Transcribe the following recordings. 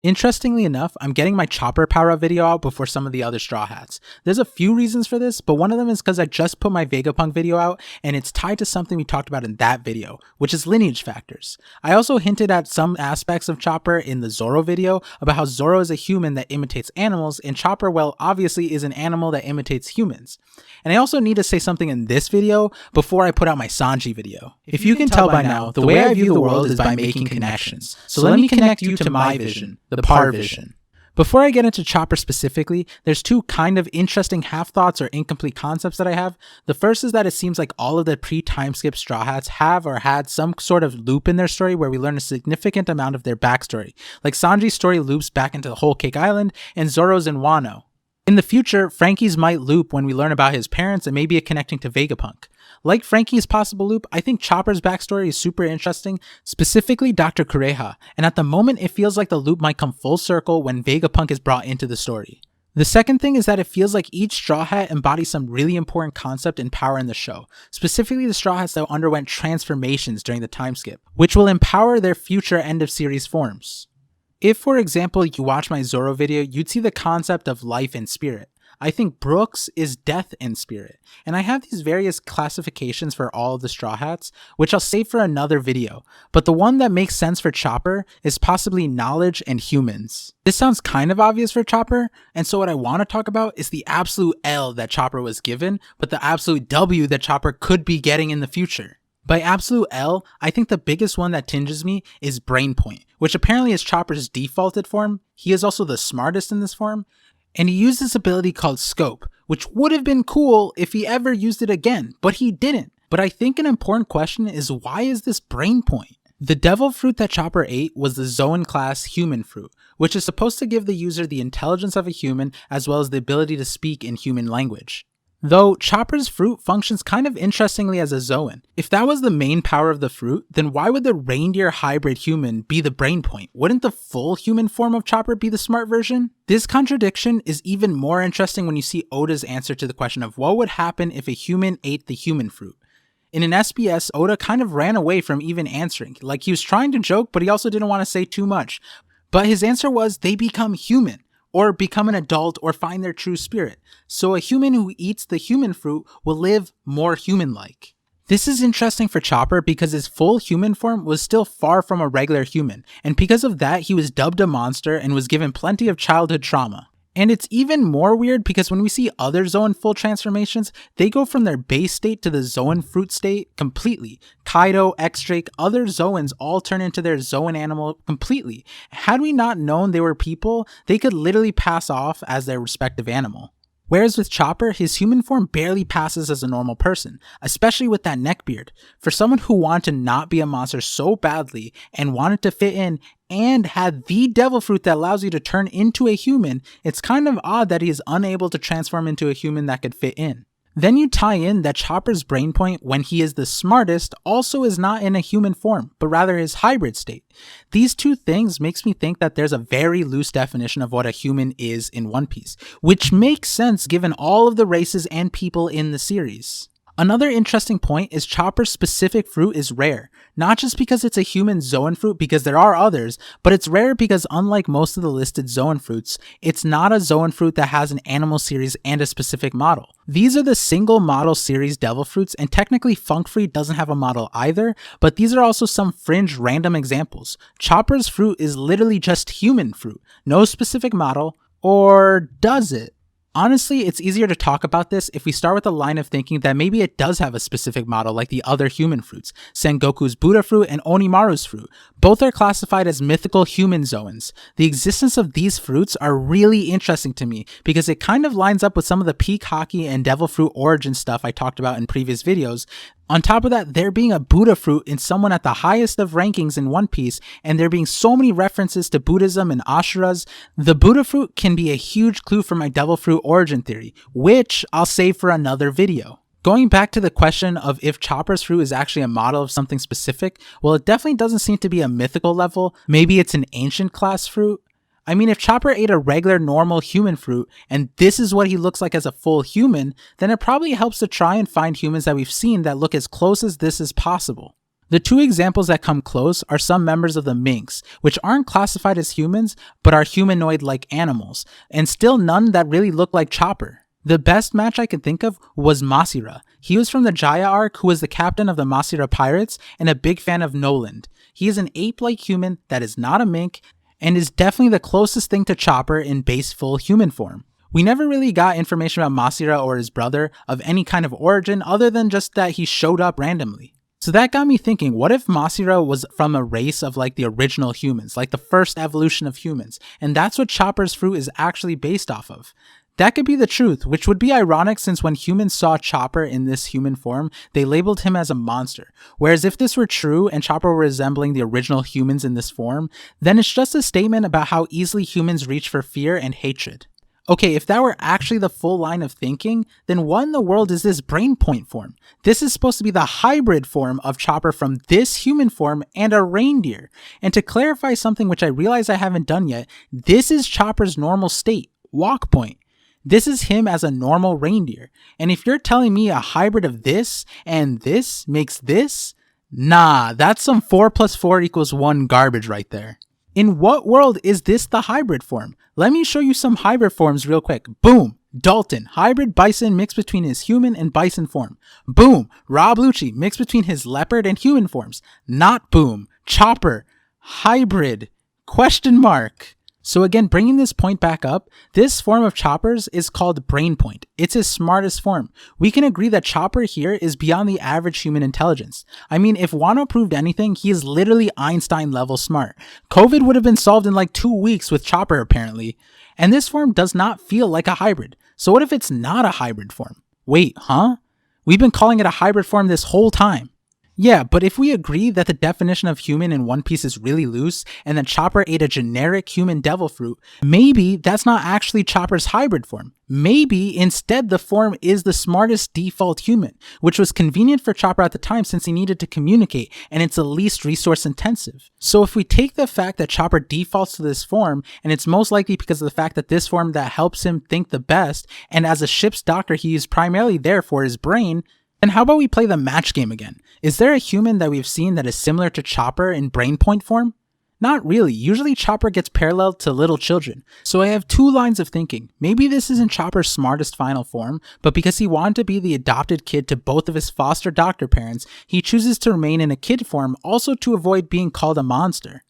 Interestingly enough, I'm getting my Chopper power-up video out before some of the other Straw Hats. There's a few reasons for this, but one of them is because I just put my Vegapunk video out, and it's tied to something we talked about in that video, which is lineage factors. I also hinted at some aspects of Chopper in the Zoro video about how Zoro is a human that imitates animals, and Chopper, well, obviously is an animal that imitates humans. And I also need to say something in this video before I put out my Sanji video. If you can tell by now, the way I view the world is by making connections. So let me connect you to my vision, the Parvision. Before I get into Chopper specifically, there's two kind of interesting half-thoughts or incomplete concepts that I have. The first is that it seems like all of the pre-timeskip Straw Hats have or had some sort of loop in their story where we learn a significant amount of their backstory. Like Sanji's story loops back into the Whole Cake Island, and Zoro's in Wano. In the future, Frankie's might loop when we learn about his parents and maybe a connecting to Vegapunk. Like Frankie's possible loop, I think Chopper's backstory is super interesting, specifically Dr. Kureha, and at the moment it feels like the loop might come full circle when Vegapunk is brought into the story. The second thing is that it feels like each Straw Hat embodies some really important concept and power in the show, specifically the Straw Hats that underwent transformations during the time skip, which will empower their future end-of-series forms. If, for example, you watch my Zoro video, you'd see the concept of life and spirit. I think Brooks is death and spirit, and I have these various classifications for all of the Straw Hats, which I'll save for another video, but the one that makes sense for Chopper is possibly knowledge and humans. This sounds kind of obvious for Chopper, and so what I want to talk about is the absolute L that Chopper was given, but the absolute W that Chopper could be getting in the future. By absolute L, I think the biggest one that tinges me is Brain Point, which apparently is Chopper's defaulted form. He is also the smartest in this form, and he used this ability called Scope, which would have been cool if he ever used it again, but he didn't. But I think an important question is, why is this Brain Point? The devil fruit that Chopper ate was the Zoan class human fruit, which is supposed to give the user the intelligence of a human as well as the ability to speak in human language. Though Chopper's fruit functions kind of interestingly as a Zoan. If that was the main power of the fruit, then why would the reindeer hybrid human be the Brain Point? Wouldn't the full human form of Chopper be the smart version? This contradiction is even more interesting when you see Oda's answer to the question of what would happen if a human ate the human fruit. In an SBS, Oda kind of ran away from even answering. Like, he was trying to joke, but he also didn't want to say too much. But his answer was they become human, or become an adult, or find their true spirit. So a human who eats the human fruit will live more human-like. This is interesting for Chopper because his full human form was still far from a regular human, and because of that he was dubbed a monster and was given plenty of childhood trauma. And it's even more weird because when we see other Zoan full transformations, they go from their base state to the Zoan fruit state completely. Kaido, X-Drake, other Zoans all turn into their Zoan animal completely. Had we not known they were people, they could literally pass off as their respective animal. Whereas with Chopper, his human form barely passes as a normal person, especially with that neckbeard. For someone who wanted to not be a monster so badly and wanted to fit in and had the devil fruit that allows you to turn into a human, it's kind of odd that he is unable to transform into a human that could fit in. Then you tie in that Chopper's Brain Point, when he is the smartest, also is not in a human form, but rather his hybrid state. These two things makes me think that there's a very loose definition of what a human is in One Piece, which makes sense given all of the races and people in the series. Another interesting point is Chopper's specific fruit is rare, not just because it's a human Zoan fruit, because there are others, but it's rare because unlike most of the listed Zoan fruits, it's not a Zoan fruit that has an animal series and a specific model. These are the single model series devil fruits, and technically Funk Free doesn't have a model either, but these are also some fringe random examples. Chopper's fruit is literally just human fruit, no specific model, or does it? Honestly, it's easier to talk about this if we start with a line of thinking that maybe it does have a specific model like the other human fruits, Sengoku's Buddha fruit and Onimaru's fruit. Both are classified as mythical human Zoans. The existence of these fruits are really interesting to me because it kind of lines up with some of the peak hockey and devil fruit origin stuff I talked about in previous videos. On top of that, there being a Buddha fruit in someone at the highest of rankings in One Piece, and there being so many references to Buddhism and Ashuras, the Buddha fruit can be a huge clue for my devil fruit origin theory, which I'll save for another video. Going back to the question of if Chopper's fruit is actually a model of something specific, well, it definitely doesn't seem to be a mythical level. Maybe it's an ancient class fruit. I mean, if Chopper ate a regular normal human fruit and this is what he looks like as a full human, then it probably helps to try and find humans that we've seen that look as close as this as possible. The two examples that come close are some members of the Minks, which aren't classified as humans, but are humanoid-like animals, and still none that really look like Chopper. The best match I could think of was Masira. He was from the Jaya arc, who was the captain of the Masira Pirates, and a big fan of Noland. He is an ape-like human that is not a mink, and is definitely the closest thing to Chopper in base full human form. We never really got information about Masira or his brother of any kind of origin other than just that he showed up randomly. So that got me thinking, what if Masira was from a race of like the original humans, like the first evolution of humans, and that's what Chopper's fruit is actually based off of? That could be the truth, which would be ironic since when humans saw Chopper in this human form, they labeled him as a monster. Whereas if this were true and Chopper were resembling the original humans in this form, then it's just a statement about how easily humans reach for fear and hatred. Okay, if that were actually the full line of thinking, then what in the world is this brain point form? This is supposed to be the hybrid form of Chopper from this human form and a reindeer. And to clarify something which I realize I haven't done yet, this is Chopper's normal state, walk point. This is him as a normal reindeer. And if you're telling me a hybrid of this and this makes this, nah, that's some 4 + 4 = 1 garbage right there. In what world is this the hybrid form? Let me show you some hybrid forms real quick. Boom! Dalton, hybrid bison mixed between his human and bison form. Boom! Rob Lucci, mixed between his leopard and human forms. Not boom. Chopper, hybrid, question mark. So again, bringing this point back up, this form of Chopper's is called Brain Point. It's his smartest form. We can agree that Chopper here is beyond the average human intelligence. I mean, if Wano proved anything, he is literally Einstein level smart. COVID would have been solved in like 2 weeks with Chopper apparently. And this form does not feel like a hybrid. So what if it's not a hybrid form? Wait, huh? We've been calling it a hybrid form this whole time. Yeah, but if we agree that the definition of human in One Piece is really loose, and that Chopper ate a generic human devil fruit, maybe that's not actually Chopper's hybrid form. Maybe instead the form is the smartest default human, which was convenient for Chopper at the time since he needed to communicate, and it's the least resource intensive. So if we take the fact that Chopper defaults to this form, and it's most likely because of the fact that this form that helps him think the best, and as a ship's doctor he is primarily there for his brain, then how about we play the match game again? Is there a human that we've seen that is similar to Chopper in brain point form? Not really. Usually Chopper gets paralleled to little children. So I have two lines of thinking. Maybe this isn't Chopper's smartest final form, but because he wanted to be the adopted kid to both of his foster doctor parents, he chooses to remain in a kid form also to avoid being called a monster.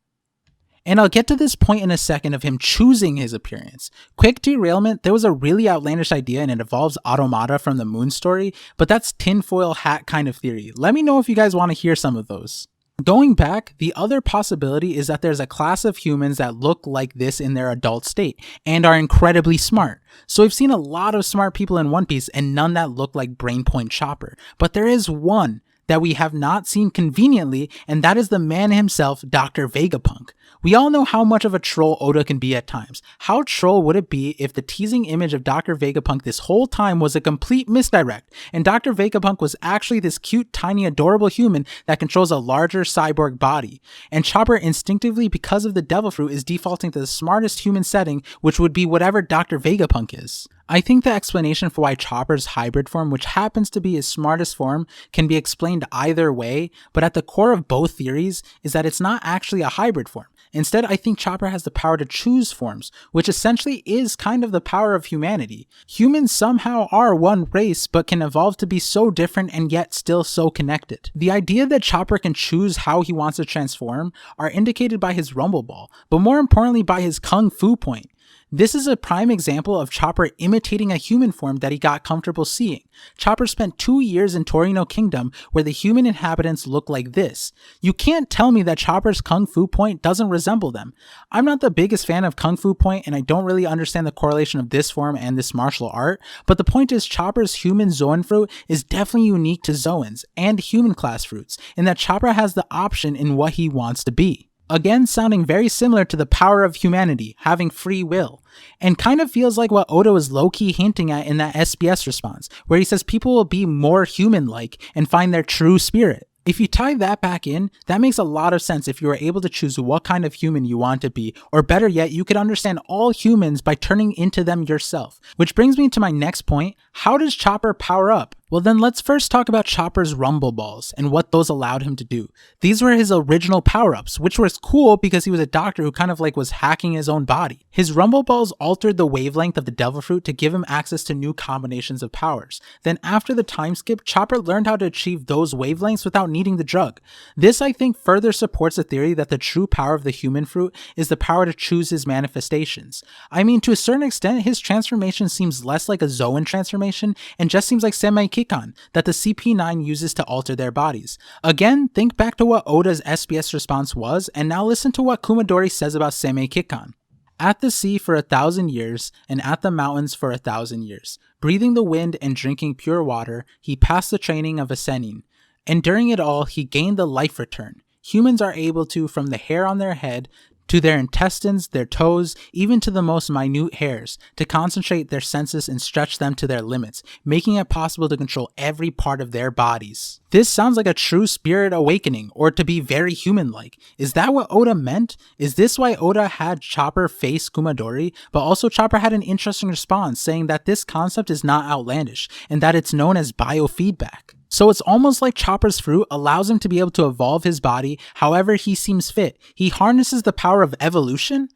And I'll get to this point in a second of him choosing his appearance. Quick derailment, there was a really outlandish idea and it involves automata from the Moon story, but that's tinfoil hat kind of theory. Let me know if you guys want to hear some of those. Going back, the other possibility is that there's a class of humans that look like this in their adult state and are incredibly smart. So we've seen a lot of smart people in One Piece and none that look like Brainpoint Chopper, but there is one that we have not seen conveniently, and that is the man himself, Dr. Vegapunk. We all know how much of a troll Oda can be at times. How troll would it be if the teasing image of Dr. Vegapunk this whole time was a complete misdirect, and Dr. Vegapunk was actually this cute, tiny, adorable human that controls a larger cyborg body, and Chopper instinctively, because of the devil fruit, is defaulting to the smartest human setting, which would be whatever Dr. Vegapunk is. I think the explanation for why Chopper's hybrid form, which happens to be his smartest form, can be explained either way, but at the core of both theories is that it's not actually a hybrid form. Instead, I think Chopper has the power to choose forms, which essentially is kind of the power of humanity. Humans somehow are one race, but can evolve to be so different and yet still so connected. The idea that Chopper can choose how he wants to transform are indicated by his Rumble Ball, but more importantly by his Kung Fu point. This is a prime example of Chopper imitating a human form that he got comfortable seeing. Chopper spent 2 years in Torino Kingdom where the human inhabitants look like this. You can't tell me that Chopper's Kung Fu point doesn't resemble them. I'm not the biggest fan of Kung Fu point and I don't really understand the correlation of this form and this martial art, but the point is Chopper's human Zoan fruit is definitely unique to Zoans and human class fruits in that Chopper has the option in what he wants to be. Again, sounding very similar to the power of humanity, having free will, and kind of feels like what Oda was low-key hinting at in that SBS response, where he says people will be more human-like and find their true spirit. If you tie that back in, that makes a lot of sense if you were able to choose what kind of human you want to be, or better yet, you could understand all humans by turning into them yourself. Which brings me to my next point, how does Chopper power up? Well then let's first talk about Chopper's rumble balls and what those allowed him to do. These were his original power-ups, which was cool because he was a doctor who kind of like was hacking his own body. His rumble balls altered the wavelength of the devil fruit to give him access to new combinations of powers. Then after the time skip, Chopper learned how to achieve those wavelengths without needing the drug. This I think further supports the theory that the true power of the human fruit is the power to choose his manifestations. I mean, to a certain extent, his transformation seems less like a Zoan transformation and just seems like Semei Kikan that the CP9 uses to alter their bodies. Again, think back to what Oda's SBS response was, and now listen to what Kumadori says about Semei Kikan. At the sea for 1,000 years, and at the mountains for 1,000 years, breathing the wind and drinking pure water, he passed the training of a Senin. And during it all, he gained the life return. Humans are able to, from the hair on their head, to their intestines, their toes, even to the most minute hairs, to concentrate their senses and stretch them to their limits, making it possible to control every part of their bodies. This sounds like a true spirit awakening, or to be very human-like. Is that what Oda meant? Is this why Oda had Chopper face Kumadori, but also Chopper had an interesting response saying that this concept is not outlandish, and that it's known as biofeedback? So it's almost like Chopper's fruit allows him to be able to evolve his body however he seems fit. He harnesses the power of evolution,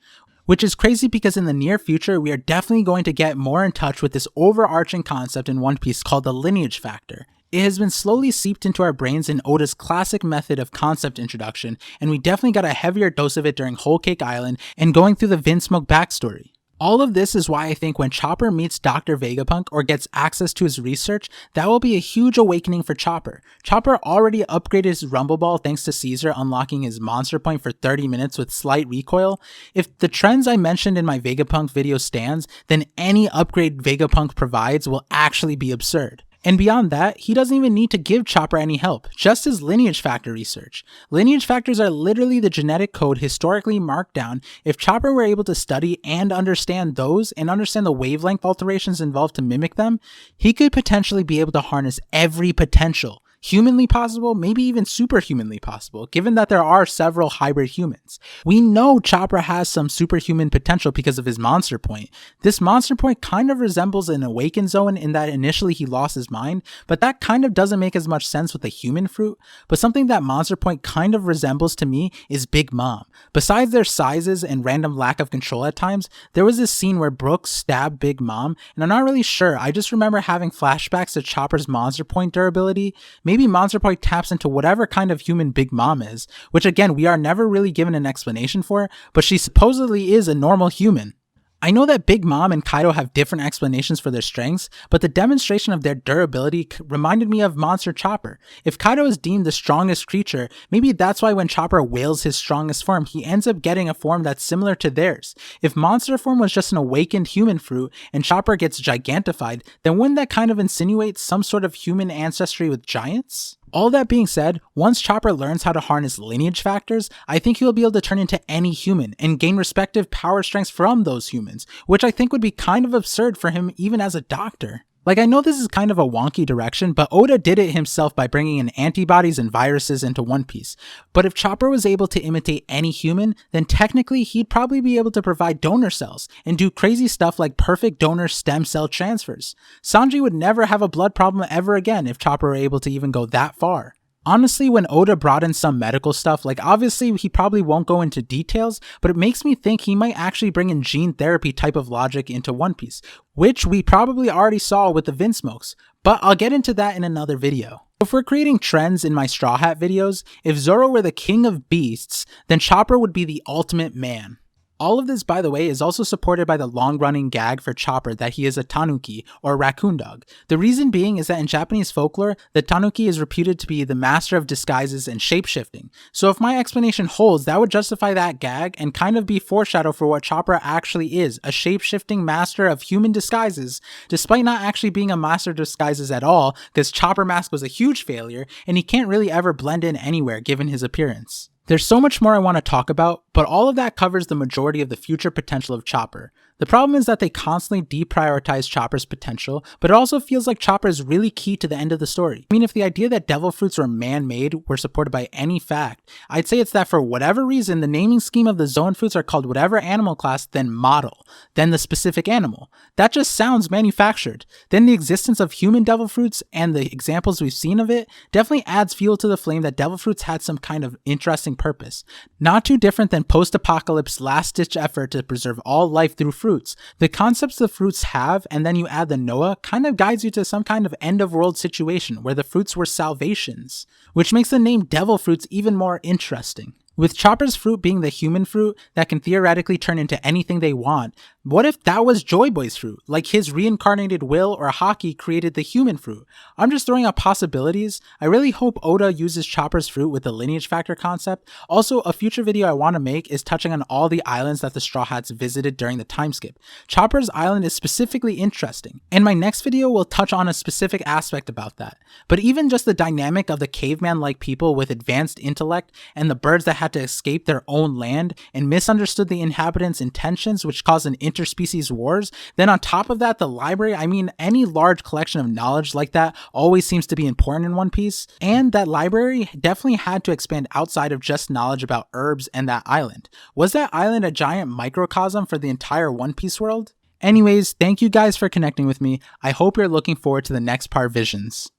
which is crazy because in the near future, we are definitely going to get more in touch with this overarching concept in One Piece called the Lineage Factor. It has been slowly seeped into our brains in Oda's classic method of concept introduction, and we definitely got a heavier dose of it during Whole Cake Island and going through the Vinsmoke backstory. All of this is why I think when Chopper meets Dr. Vegapunk or gets access to his research, that will be a huge awakening for Chopper. Chopper already upgraded his Rumble Ball thanks to Caesar unlocking his monster point for 30 minutes with slight recoil. If the trends I mentioned in my Vegapunk video stands, then any upgrade Vegapunk provides will actually be absurd. And beyond that, he doesn't even need to give Chopper any help, just his Lineage Factor research. Lineage Factors are literally the genetic code historically marked down. If Chopper were able to study and understand those, and understand the wavelength alterations involved to mimic them, he could potentially be able to harness every potential. Humanly possible, maybe even superhumanly possible, given that there are several hybrid humans. We know Chopper has some superhuman potential because of his monster point. This monster point kind of resembles an awakened Zoan in that initially he lost his mind, but that kind of doesn't make as much sense with the human fruit. But something that monster point kind of resembles to me is Big Mom. Besides their sizes and random lack of control at times, there was this scene where Brooks stabbed Big Mom, and I'm not really sure, I just remember having flashbacks to Chopper's monster point durability. Maybe Monster Point taps into whatever kind of human Big Mom is, which again, we are never really given an explanation for, but she supposedly is a normal human. I know that Big Mom and Kaido have different explanations for their strengths, but the demonstration of their durability reminded me of Monster Chopper. If Kaido is deemed the strongest creature, maybe that's why when Chopper wails his strongest form, he ends up getting a form that's similar to theirs. If Monster form was just an awakened human fruit and Chopper gets gigantified, then wouldn't that kind of insinuate some sort of human ancestry with giants? All that being said, once Chopper learns how to harness lineage factors, I think he will be able to turn into any human and gain respective power strengths from those humans, which I think would be kind of absurd for him even as a doctor. Like, I know this is kind of a wonky direction, but Oda did it himself by bringing in antibodies and viruses into One Piece. But if Chopper was able to imitate any human, then technically he'd probably be able to provide donor cells and do crazy stuff like perfect donor stem cell transfers. Sanji would never have a blood problem ever again if Chopper were able to even go that far. Honestly, when Oda brought in some medical stuff, like obviously he probably won't go into details, but it makes me think he might actually bring in gene therapy type of logic into One Piece, which we probably already saw with the Vinsmokes, but I'll get into that in another video. If we're creating trends in my Straw Hat videos, if Zoro were the king of beasts, then Chopper would be the ultimate man. All of this, by the way, is also supported by the long-running gag for Chopper that he is a tanuki, or raccoon dog. The reason being is that in Japanese folklore, the tanuki is reputed to be the master of disguises and shapeshifting. So if my explanation holds, that would justify that gag and kind of be foreshadow for what Chopper actually is, a shapeshifting master of human disguises, despite not actually being a master of disguises at all, because Chopper Mask was a huge failure, and he can't really ever blend in anywhere given his appearance. There's so much more I want to talk about, but all of that covers the majority of the future potential of Chopper. The problem is that they constantly deprioritize Chopper's potential, but it also feels like Chopper is really key to the end of the story. I mean, if the idea that devil fruits were man-made were supported by any fact, I'd say it's that for whatever reason, the naming scheme of the Zoan fruits are called whatever animal class, then model, then the specific animal. That just sounds manufactured. Then the existence of human devil fruits and the examples we've seen of it definitely adds fuel to the flame that devil fruits had some kind of interesting purpose. Not too different than post-apocalypse last-ditch effort to preserve all life through fruits. The concepts the fruits have, and then you add the Noah, kind of guides you to some kind of end-of-world situation where the fruits were salvations, which makes the name devil fruits even more interesting. With Chopper's fruit being the human fruit that can theoretically turn into anything they want, what if that was Joy Boy's fruit? Like his reincarnated Will or Hockey created the human fruit? I'm just throwing out possibilities. I really hope Oda uses Chopper's fruit with the Lineage Factor concept. Also, a future video I want to make is touching on all the islands that the Straw Hats visited during the time skip. Chopper's island is specifically interesting, and my next video will touch on a specific aspect about that. But even just the dynamic of the caveman-like people with advanced intellect and the birds that had to escape their own land and misunderstood the inhabitants' intentions, which caused an interspecies wars. Then on top of that, the library, I mean, any large collection of knowledge like that always seems to be important in One Piece. And that library definitely had to expand outside of just knowledge about herbs and that island. Was that island a giant microcosm for the entire One Piece world? Anyways, thank you guys for connecting with me. I hope you're looking forward to the next Parvisions.